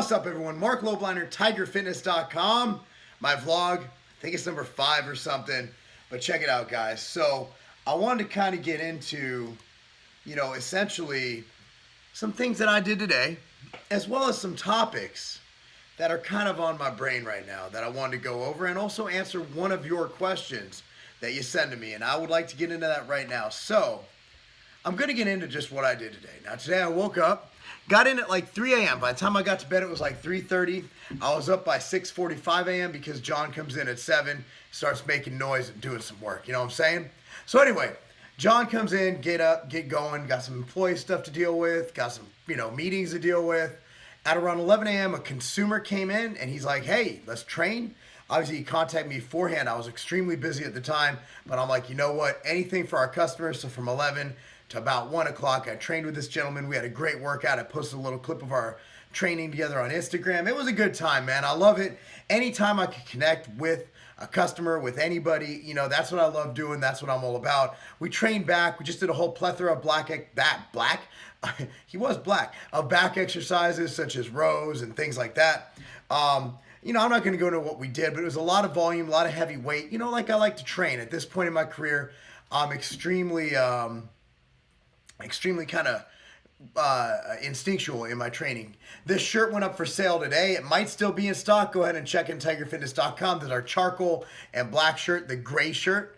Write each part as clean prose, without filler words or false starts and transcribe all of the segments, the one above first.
What's up, everyone? Marc Lobliner, TigerFitness.com. My vlog, I think it's number 5 or something, but check it out, guys. So I wanted to kind of get into, essentially some things that I did today, as well as some topics that are kind of on my brain right now that I wanted to go over, and also answer one of your questions that you send to me, and I would like to get into that right now. So I'm going to get into just what I did today. Now, today I woke up, got in at like 3 a.m. By the time I got to bed, it was like 3:30. I was up by 6:45 a.m. because John comes in at 7, starts making noise and doing some work. You know what I'm saying? So anyway, John comes in, get up, get going, got some employee stuff to deal with, got some, meetings to deal with. At around 11 a.m., a consumer came in and he's like, hey, let's train. Obviously, he contacted me beforehand. I was extremely busy at the time, but I'm like, you know what? Anything for our customers. So from 11 to about 1 o'clock, I trained with this gentleman. We had a great workout. I posted a little clip of our training together on Instagram. It was a good time, man. I love it. Anytime I could connect with a customer, with anybody, that's what I love doing. That's what I'm all about. We trained back. We just did a whole plethora of he was black, of back exercises such as rows and things like that. I'm not going to go into what we did, but it was a lot of volume, a lot of heavy weight. Like I like to train. At this point in my career, I'm extremely kind of instinctual in my training. This shirt went up for sale today. It might still be in stock. Go ahead and check in TigerFitness.com. There's our charcoal and black shirt, the gray shirt.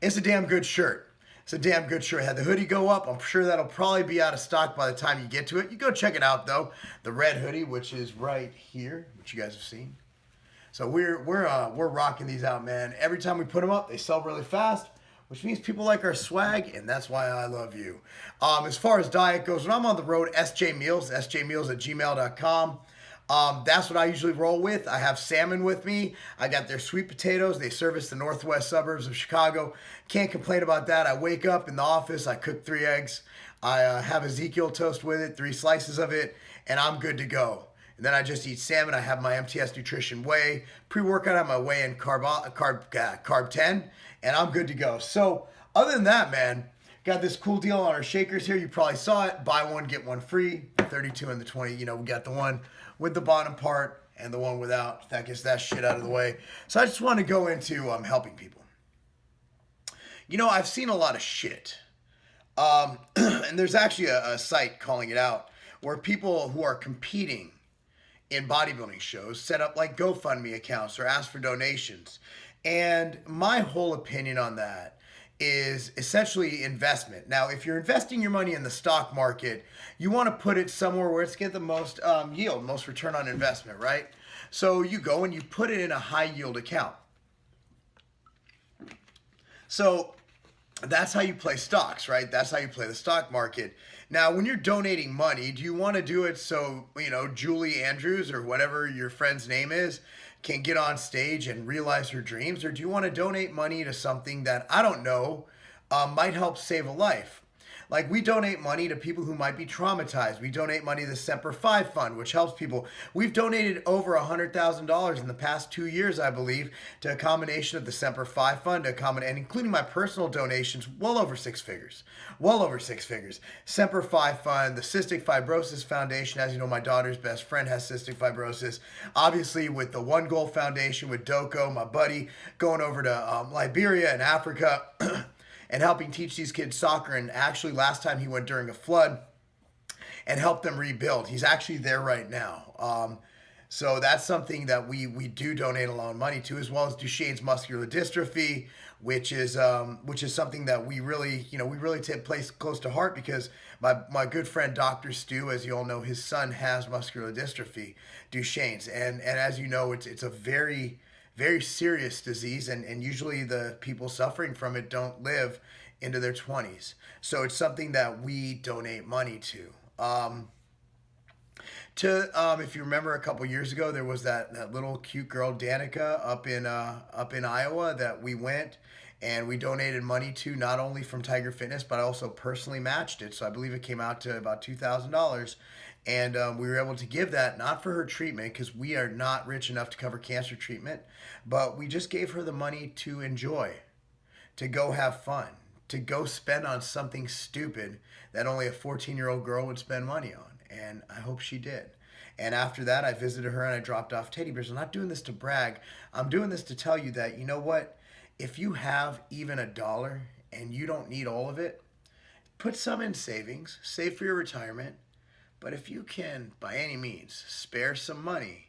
It's a damn good shirt. It's a damn good shirt. Had the hoodie go up. I'm sure that'll probably be out of stock by the time you get to it. You go check it out though. The red hoodie, which is right here, which you guys have seen. So we're rocking these out, man. Every time we put them up, they sell really fast, which means people like our swag, and that's why I love you. As far as diet goes, when I'm on the road, SJ Meals, sjmeals@gmail.com. That's what I usually roll with. I have salmon with me. I got their sweet potatoes. They service the northwest suburbs of Chicago. Can't complain about that. I wake up in the office. I cook 3 eggs. I have Ezekiel toast with it, 3 slices of it, and I'm good to go. And then I just eat salmon. I have my MTS Nutrition Whey. Pre-workout, I have my whey and carb 10, and I'm good to go. So other than that, man, got this cool deal on our shakers here. You probably saw it. Buy one, get one free. The 32 and the 20. We got the one with the bottom part and the one without. That gets that shit out of the way. So I just want to go into helping people. I've seen a lot of shit. And there's actually a site calling it out where people who are competing in bodybuilding shows set up like GoFundMe accounts or ask for donations. And my whole opinion on that is essentially investment. Now, if you're investing your money in the stock market, you want to put it somewhere where it's get the most yield, most return on investment, right? So you go and you put it in a high yield account. So that's how you play stocks, right? That's how you play the stock market. Now, when you're donating money, do you want to do it so, Julie Andrews or whatever your friend's name is can get on stage and realize her dreams? Or do you want to donate money to something that, I don't know, might help save a life? Like, we donate money to people who might be traumatized. We donate money to the Semper Fi Fund, which helps people. We've donated over $100,000 in the past 2 years, I believe, to a combination of the Semper Fi Fund, and including my personal donations, well over 6 figures. Well over 6 figures. Semper Fi Fund, the Cystic Fibrosis Foundation. As you know, my daughter's best friend has cystic fibrosis. Obviously, with the One Goal Foundation, with Doko, my buddy, going over to Liberia and Africa, and helping teach these kids soccer. And actually, last time he went during a flood and helped them rebuild. He's actually there right now. So that's something that we do donate a lot of money to, as well as Duchenne's muscular dystrophy, which is something that we really take place close to heart, because my good friend Dr. Stu, as you all know, his son has muscular dystrophy, Duchenne's, and as you know, it's a very, very serious disease, and usually the people suffering from it don't live into their 20s. So it's something that we donate money to. If you remember, a couple years ago, there was that little cute girl Danica up in Iowa that we went and we donated money to, not only from Tiger Fitness, but I also personally matched it. So I believe it came out to about $2,000. And we were able to give that, not for her treatment, because we are not rich enough to cover cancer treatment, but we just gave her the money to enjoy, to go have fun, to go spend on something stupid that only a 14-year-old girl would spend money on. And I hope she did. And after that, I visited her and I dropped off teddy bears. I'm not doing this to brag. I'm doing this to tell you that, you know what? If you have even $1 and you don't need all of it, put some in savings, save for your retirement. But if you can, by any means, spare some money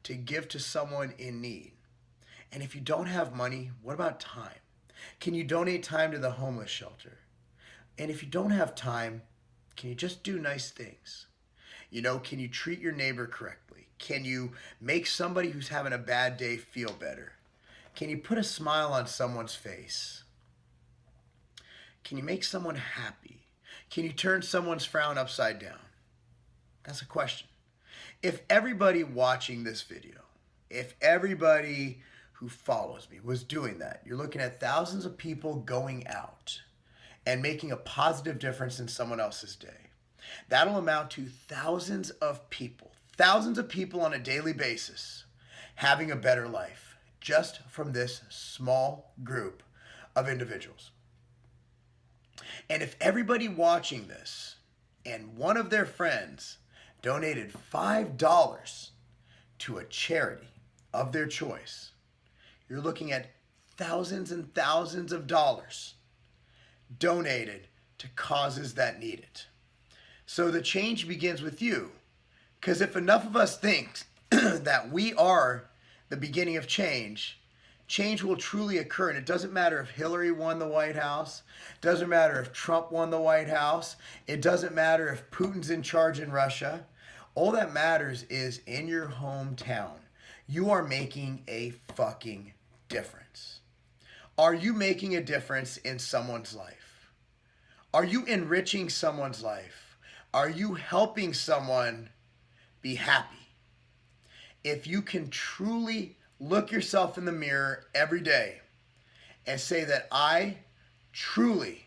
to give to someone in need. And if you don't have money, what about time? Can you donate time to the homeless shelter? And if you don't have time, can you just do nice things? You know, can you treat your neighbor correctly? Can you make somebody who's having a bad day feel better? Can you put a smile on someone's face? Can you make someone happy? Can you turn someone's frown upside down? That's a question. If everybody watching this video, if everybody who follows me was doing that, you're looking at thousands of people going out and making a positive difference in someone else's day. That'll amount to thousands of people on a daily basis having a better life just from this small group of individuals. And if everybody watching this and one of their friends donated $5 to a charity of their choice, you're looking at thousands and thousands of dollars donated to causes that need it. So the change begins with you. Because if enough of us think that we are the beginning of change, change will truly occur. And it doesn't matter if Hillary won the White House. It doesn't matter if Trump won the White House. It doesn't matter if Putin's in charge in Russia. All that matters is in your hometown, you are making a fucking difference. Are you making a difference in someone's life? Are you enriching someone's life? Are you helping someone be happy? If you can truly look yourself in the mirror every day and say that I truly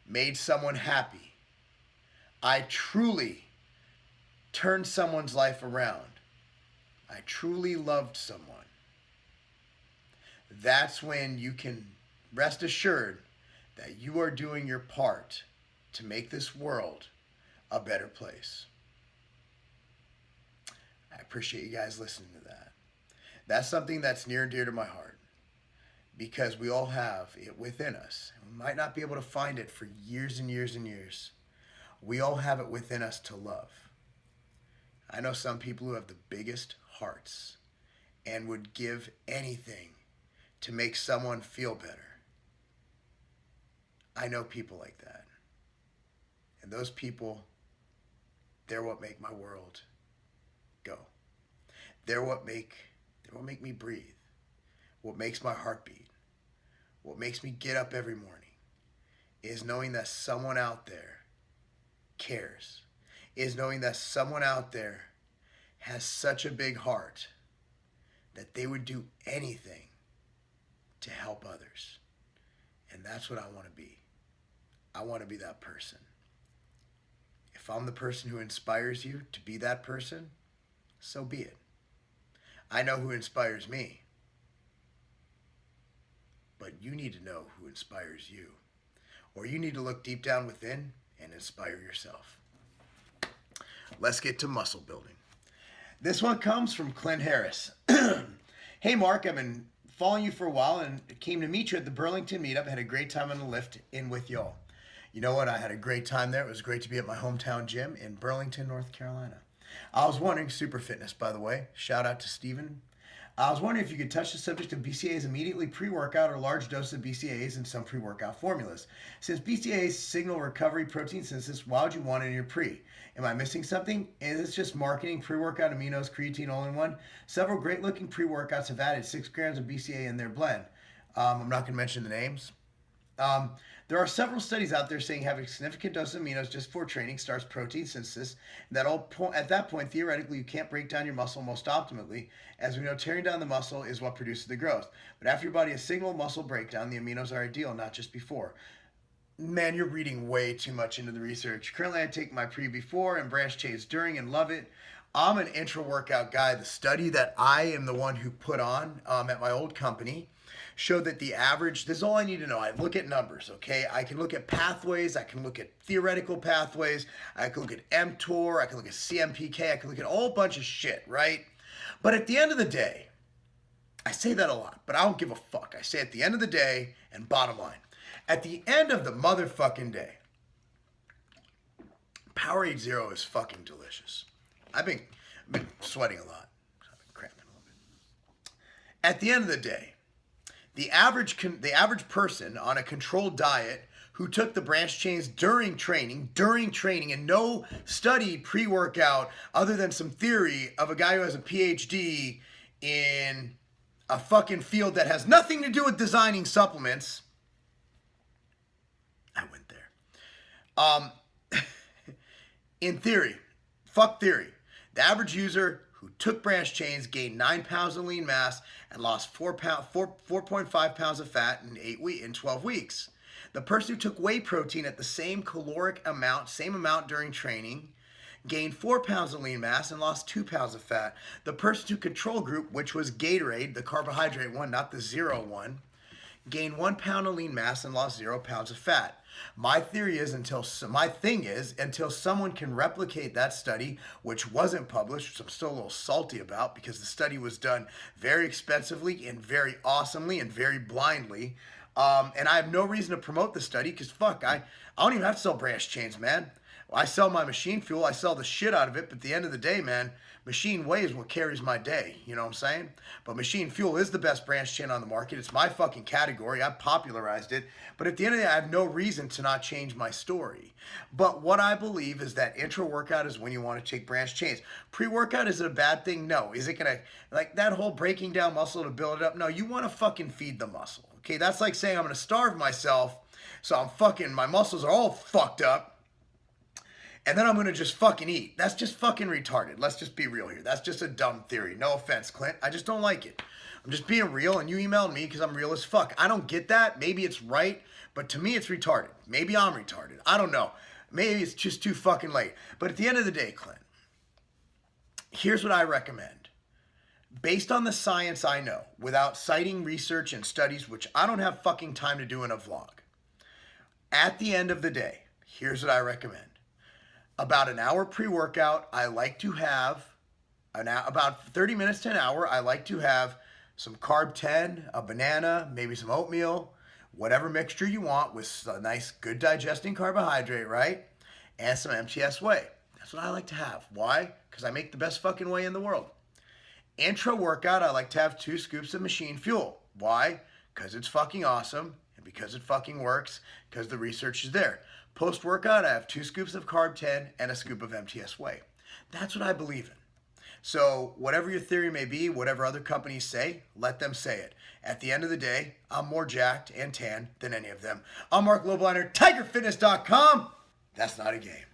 made someone happy, I truly turned someone's life around, I truly loved someone, that's when you can rest assured that you are doing your part to make this world a better place. I appreciate you guys listening to that. That's something that's near and dear to my heart because we all have it within us. We might not be able to find it for years and years and years. We all have it within us to love. I know some people who have the biggest hearts and would give anything to make someone feel better. I know people like that. And those people, they're what make my world go. They're what make me breathe. What makes my heart beat. What makes me get up every morning is knowing that someone out there cares. Is knowing that someone out there has such a big heart that they would do anything to help others. And that's what I want to be. I want to be that person. If I'm the person who inspires you to be that person, so be it. I know who inspires me. But you need to know who inspires you. Or you need to look deep down within and inspire yourself. Let's get to muscle building. This one comes from Clint Harris. Hey Mark, I've been following you for a while and came to meet you at the Burlington meetup. I had a great time on the lift in with y'all. You know what? I had a great time there. It was great to be at my hometown gym in Burlington, North Carolina. I was wondering, Super Fitness, by the way. Shout out to Steven. I was wondering if you could touch the subject of BCAAs immediately pre-workout or large doses of BCAAs in some pre-workout formulas. Since BCAAs signal recovery protein synthesis, why would you want it in your pre? Am I missing something? Is this just marketing? Pre-workout aminos, creatine all in one? Several great-looking pre-workouts have added 6 grams of BCAA in their blend. I'm not going to mention the names. There are several studies out there saying having a significant dose of aminos just before training starts protein synthesis. At that point, theoretically, you can't break down your muscle most optimally. As we know, tearing down the muscle is what produces the growth. But after your body has signal muscle breakdown, the aminos are ideal, not just before. Man, you're reading way too much into the research. Currently, I take my pre-before and branch chains during and love it. I'm an intra-workout guy. The study that I am the one who put on at my old company showed that the average, this is all I need to know. I look at numbers, okay? I can look at pathways. I can look at theoretical pathways. I can look at mTOR. I can look at CMPK. I can look at a whole bunch of shit, right? But at the end of the day, I say that a lot, but I don't give a fuck. I say at the end of the day, and bottom line, at the end of the motherfucking day, Powerade Zero is fucking delicious. I've been sweating a lot. I've been cramping a little bit. At the end of the day, the average person on a controlled diet who took the branched chains during training, and no study pre-workout other than some theory of a guy who has a PhD in a fucking field that has nothing to do with designing supplements. I went there. In theory, fuck theory. The average user who took branched chains gained 9 pounds of lean mass and lost 4.5 pounds of fat in 12 weeks. The person who took whey protein at the same caloric amount, same amount during training, gained 4 pounds of lean mass and lost 2 pounds of fat. The person who control group, which was Gatorade, the carbohydrate one, not the zero one, gained 1 pound of lean mass and lost 0 pounds of fat. My thing is until someone can replicate that study, which wasn't published, which I'm still a little salty about because the study was done very expensively and very awesomely and very blindly. And I have no reason to promote the study because fuck, I don't even have to sell branched chains, man. I sell my machine fuel, I sell the shit out of it, but at the end of the day, man, machine whey is what carries my day, you know what I'm saying? But machine fuel is the best branched chain on the market. It's my fucking category. I popularized it. But at the end of the day, I have no reason to not change my story. But what I believe is that intra-workout is when you want to take branched chains. Pre-workout, is it a bad thing? No. Is it going to, like that whole breaking down muscle to build it up? No, you want to fucking feed the muscle. Okay, that's like saying I'm going to starve myself, so my muscles are all fucked up. And then I'm going to just fucking eat. That's just fucking retarded. Let's just be real here. That's just a dumb theory. No offense, Clint. I just don't like it. I'm just being real, and you emailed me because I'm real as fuck. I don't get that. Maybe it's right, but to me it's retarded. Maybe I'm retarded. I don't know. Maybe it's just too fucking late. But at the end of the day, Clint, here's what I recommend. Based on the science I know, without citing research and studies, which I don't have fucking time to do in a vlog, at the end of the day, here's what I recommend. About an hour pre-workout, I like to have, about 30 minutes to an hour, I like to have some carb 10, a banana, maybe some oatmeal, whatever mixture you want with a nice, good digesting carbohydrate, right? And some MTS whey. That's what I like to have. Why? Because I make the best fucking whey in the world. Intra-workout, I like to have 2 scoops of machine fuel. Why? Because it's fucking awesome, and because it fucking works, because the research is there. Post-workout, I have 2 scoops of carb 10 and a scoop of MTS whey. That's what I believe in. So whatever your theory may be, whatever other companies say, let them say it. At the end of the day, I'm more jacked and tan than any of them. I'm Marc Lobliner, TigerFitness.com. That's not a game.